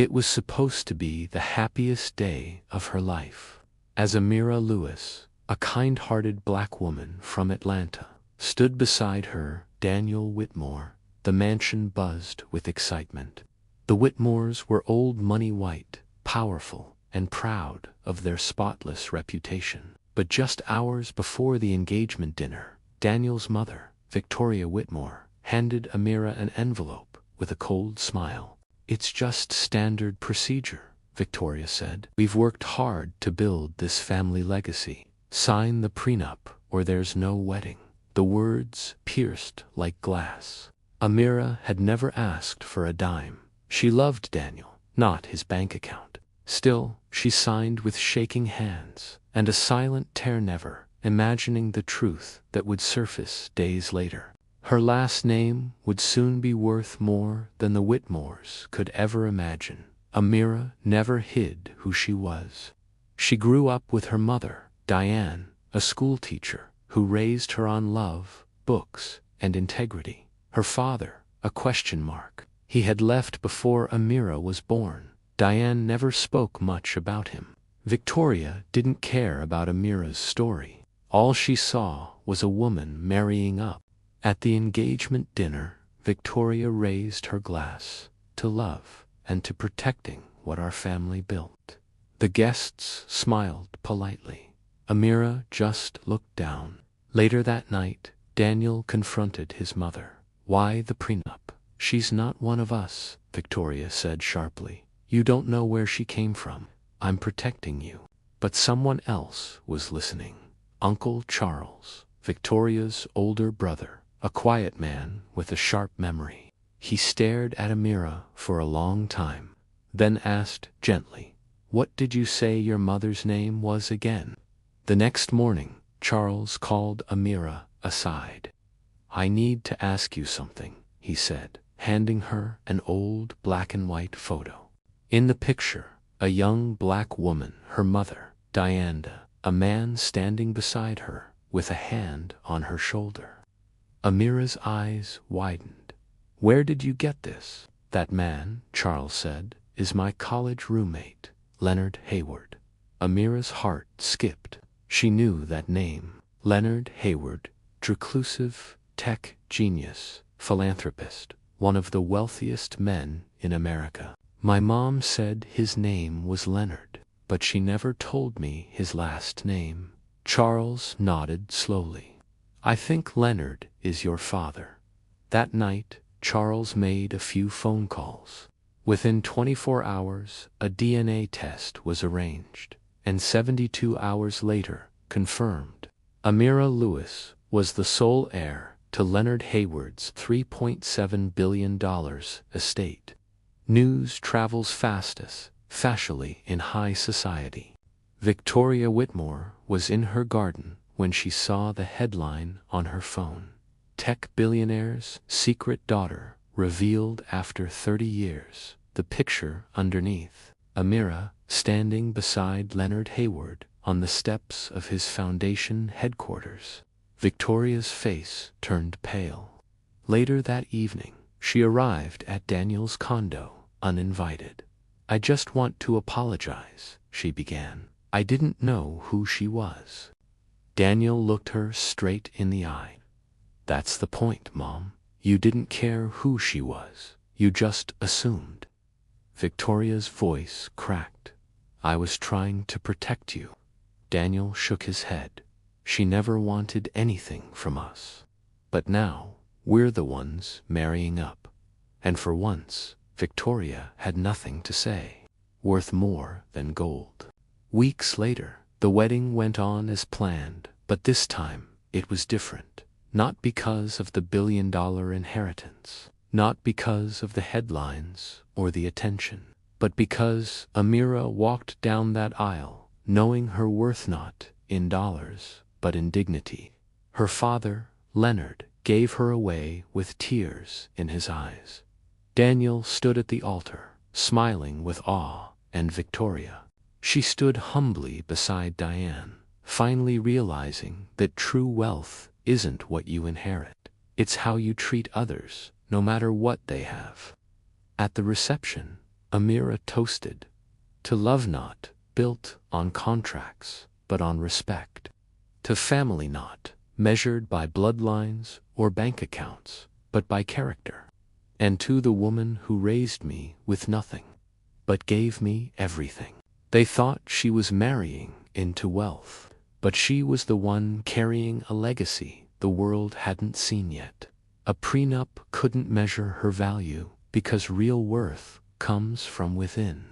It was supposed to be the happiest day of her life. As Amira Lewis, a kind-hearted black woman from Atlanta, stood beside her, Daniel Whitmore, the mansion buzzed with excitement. The Whitmores were old money white, powerful, and proud of their spotless reputation. But just hours before the engagement dinner, Daniel's mother, Victoria Whitmore, handed Amira an envelope with a cold smile. "It's just standard procedure," Victoria said. "We've worked hard to build this family legacy. Sign the prenup or there's no wedding." The words pierced like glass. Amira had never asked for a dime. She loved Daniel, not his bank account. Still, she signed with shaking hands and a silent tear, never imagining the truth that would surface days later. Her last name would soon be worth more than the Whitmores could ever imagine. Amira never hid who she was. She grew up with her mother, Diane, a schoolteacher who raised her on love, books, and integrity. Her father, a question mark. He had left before Amira was born. Diane never spoke much about him. Victoria didn't care about Amira's story. All she saw was a woman marrying up. At the engagement dinner, Victoria raised her glass to love and to protecting what our family built. The guests smiled politely. Amira just looked down. Later that night, Daniel confronted his mother. "Why the prenup? She's not one of us," Victoria said sharply. "You don't know where she came from. I'm protecting you." But someone else was listening. Uncle Charles, Victoria's older brother, a quiet man with a sharp memory. He stared at Amira for a long time, then asked gently, "What did you say your mother's name was again?" The next morning, Charles called Amira aside. "I need to ask you something," he said, handing her an old black-and-white photo. In the picture, a young black woman, her mother, Diana, a man standing beside her with a hand on her shoulder. Amira's eyes widened. "Where did you get this?" "That man," Charles said, "is my college roommate, Leonard Hayward." Amira's heart skipped. She knew that name. Leonard Hayward, reclusive, tech genius, philanthropist, one of the wealthiest men in America. "My mom said his name was Leonard, but she never told me his last name." Charles nodded slowly. "I think Leonard is your father." That night, Charles made a few phone calls. Within 24 hours, a DNA test was arranged, and 72 hours later, confirmed. Amira Lewis was the sole heir to Leonard Hayward's $3.7 billion estate. News travels fastest, fashionably in high society. Victoria Whitmore was in her garden when she saw the headline on her phone. "Tech billionaire's secret daughter revealed after 30 years." The picture underneath, Amira standing beside Leonard Hayward on the steps of his foundation headquarters. Victoria's face turned pale. Later that evening, she arrived at Daniel's condo, uninvited. "I just want to apologize," she began. "I didn't know who she was." Daniel looked her straight in the eye. "That's the point, Mom. You didn't care who she was. You just assumed." Victoria's voice cracked. "I was trying to protect you." Daniel shook his head. "She never wanted anything from us. But now, we're the ones marrying up." And for once, Victoria had nothing to say. Worth more than gold. Weeks later, the wedding went on as planned, but this time, it was different. Not because of the billion-dollar inheritance, not because of the headlines or the attention, but because Amira walked down that aisle, knowing her worth not in dollars, but in dignity. Her father, Leonard, gave her away with tears in his eyes. Daniel stood at the altar, smiling with awe, and Victoria. She stood humbly beside Diane, finally realizing that true wealth isn't what you inherit. It's how you treat others, no matter what they have. At the reception, Amira toasted, to love not built on contracts, but on respect. To family not measured by bloodlines or bank accounts, but by character. And to the woman who raised me with nothing, but gave me everything. They thought she was marrying into wealth, but she was the one carrying a legacy the world hadn't seen yet. A prenup couldn't measure her value because real worth comes from within.